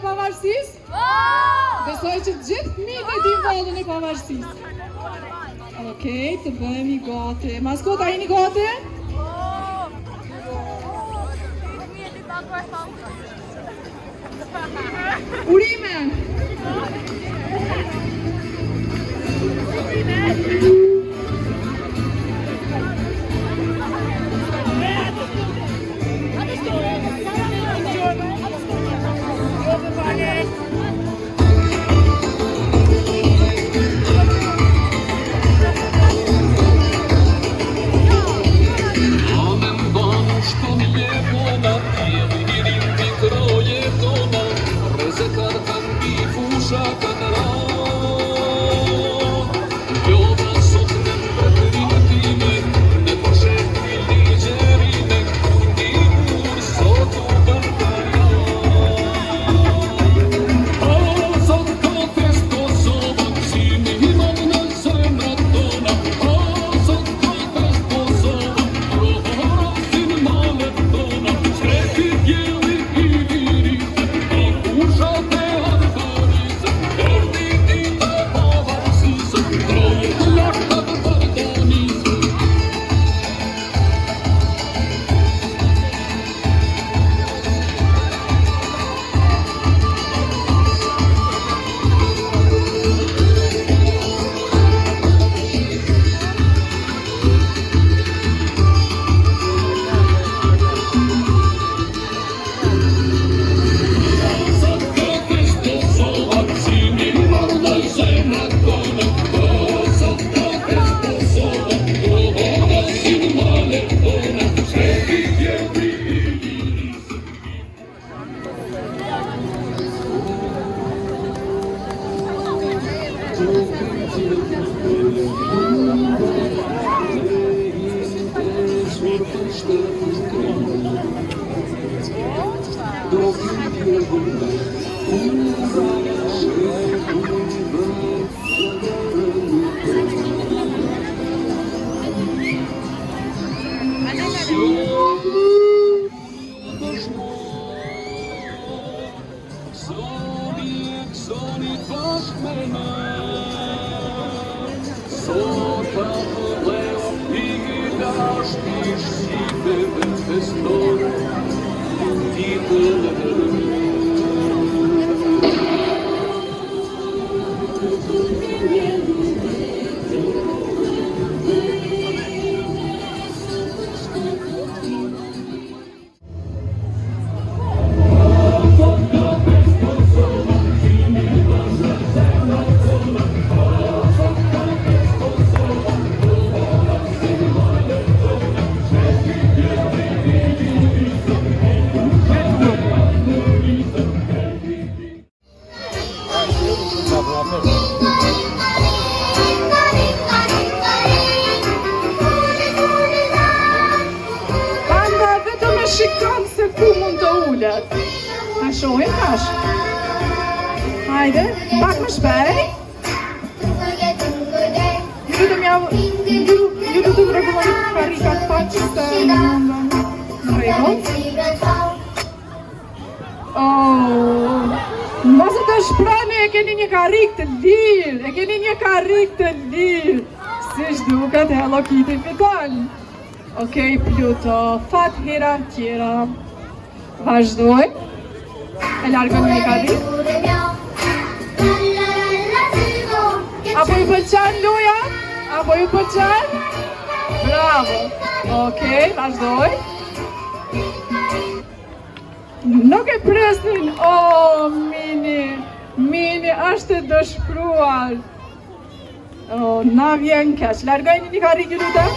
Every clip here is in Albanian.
pavarësisë? Besoj që gjithë fëmijët e dinë vallën e pavarësisë. Okej, të bëhemi gati. Maskota, jeni gati? Urime! Hajde, pak më shpejt. Ju lutem rregulloni karikat pak që të në rregull. Mos të shprani, e keni një karrik të lirë, Si shduket Hello Kitty fiton. Okej, Pluto, fat hera tjera. Vazhdoj. E largën një karrik. Apo ju pëlqen loja? Apo ju pëlqen? Bravo! Okej, vazhdoj. Nuk e presnin, Mini është e dëshpruar. Na vjen keq. Largojni një karrik ju lutem.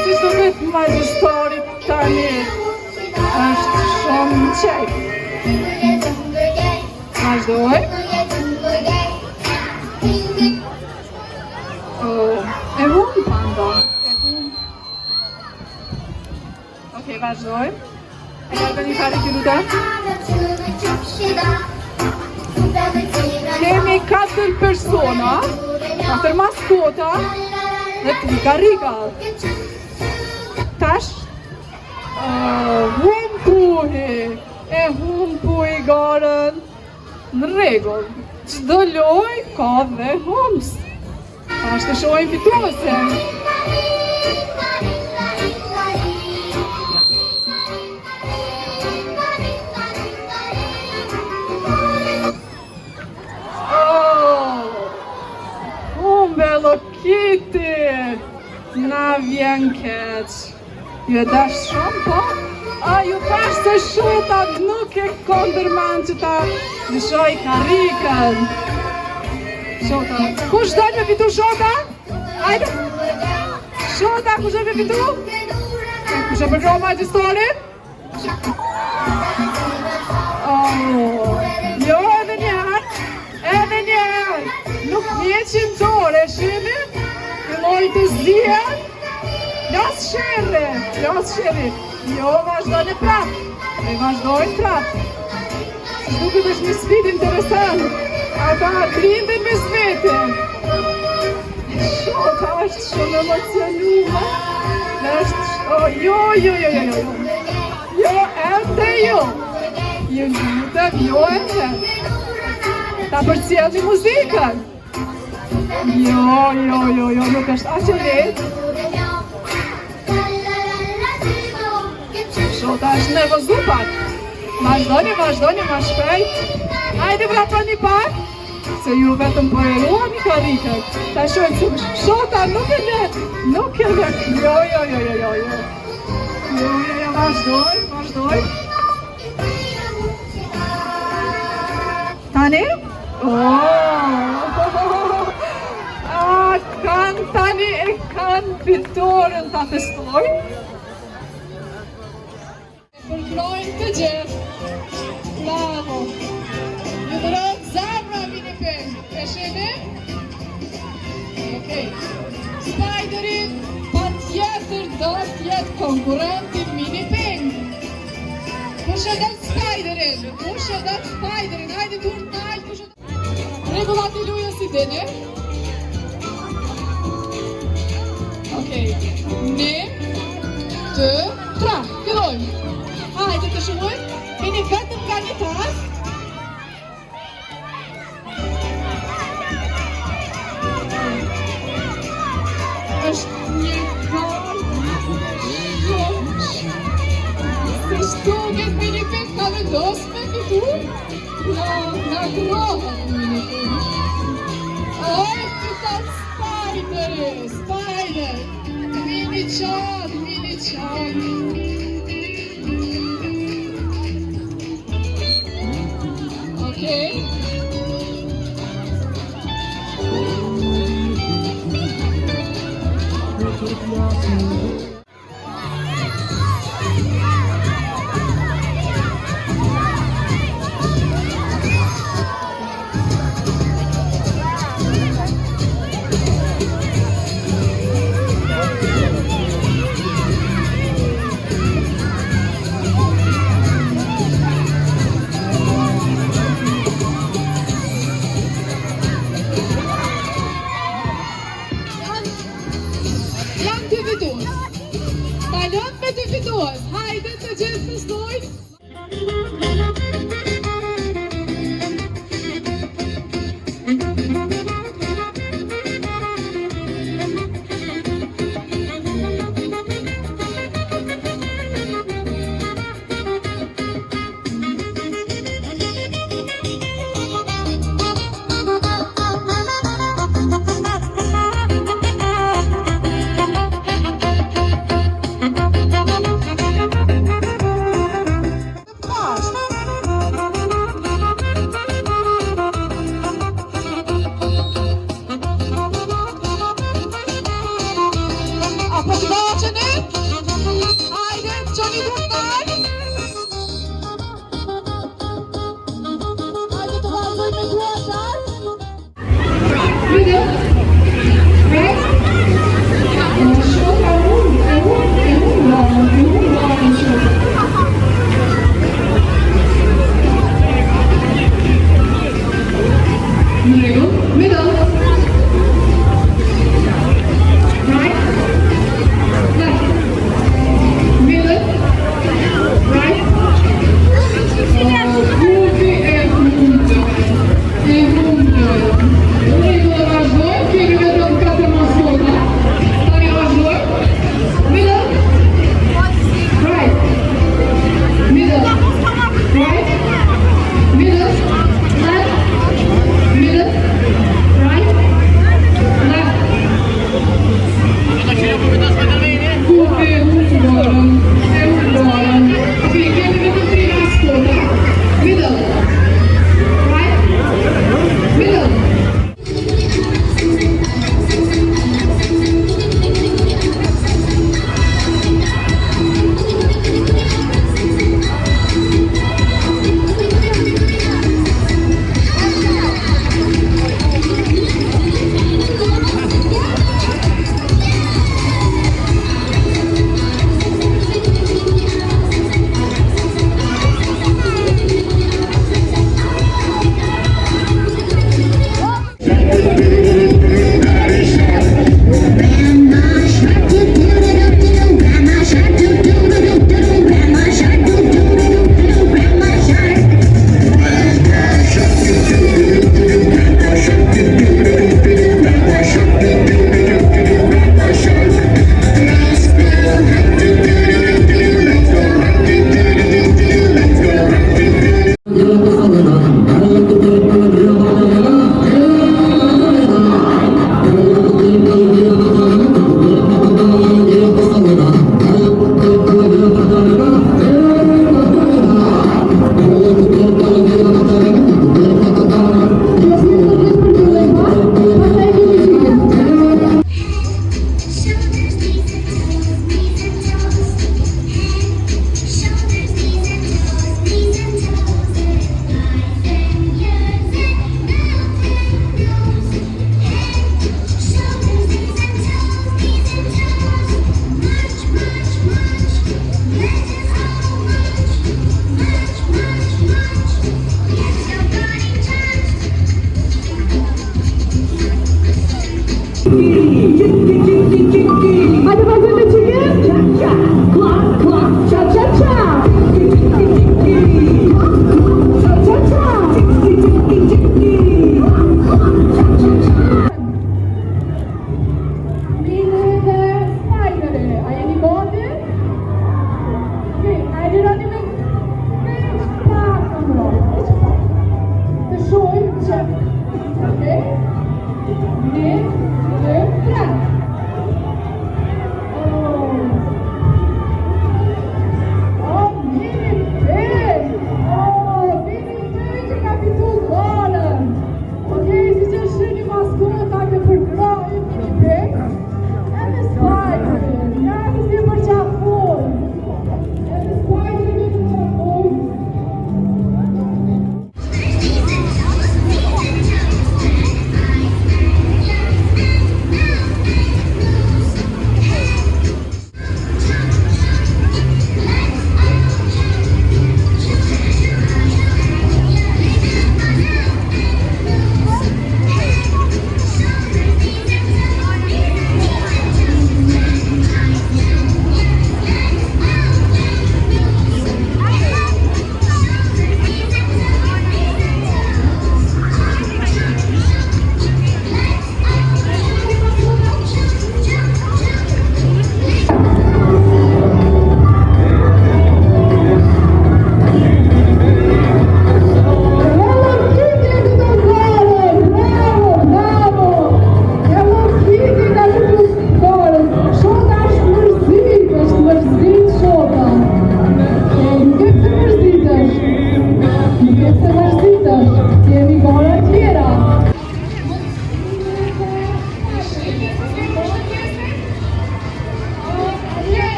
Si shtohet magjistorit tani? Është shumë qek. Vazhdoj. E humë panda. Okej, vazhdoj. E largë një karrik ju lutem. Kemi 4 persona, 4 maskota dhe 3 karrika. tash humpuhi. E humpuhi garën. Në rregull. Çdo lojë ka dhe humës. Tash të shohim fituesen. Hello Kitty! Na vjen keq. Ju e dash shumë, po? A ju thash se shotat nuk e kondërman që ta lëshoj karikën. Shota. Kush dojnë me fitu shota? Ajde! Shota, kush dojnë me fitu? Kush e përgro magjistorin? Jo, edhe njerë! Edhe njerë! Nuk mjeqim tore, shimi? Filloj të zhjen? Las sherri! Jo, vazhdojnë prap! E vazhdojnë prap! Se duket është një sfidë interesant. Ata grindin me svete. Shota është shumë emocionume. Jo. Jo, ende jo. Ju lutem, jo ende. Ta përcjellni muzikën. Jo, nuk është aq e lehtë. Shota është nervozu pak. Vazhdoni, ma shpejt. Hajde vraponi pak. Se ju vetëm po e ruani karikën. Ta shojmë se shota nuk e let. Jo. Vazhdoj. Tani? Tani e kanë fitoren ta festoj. Përkrojnë të gjithë. Bravo. Ju dërët zemra mini peng. E shemi? Okej. Spiderin pa tjetër do t'jetë konkurentin mini peng. Kush e do Spiderin? Hajde turn t'najt, kush e do... Regullat e luja si dini? Okej. 1, 2, 3. Fillojmë. Hajde të shumojmë. Keni vetëm ka një tast. Është një kartë. Se shtuket mini peng ka vendos me fitu. Nga krohat mini peng. Oj, fitat Spider. Mini qatë. Okej. Talon me të fitues. Hajde të gjithë të stojnë.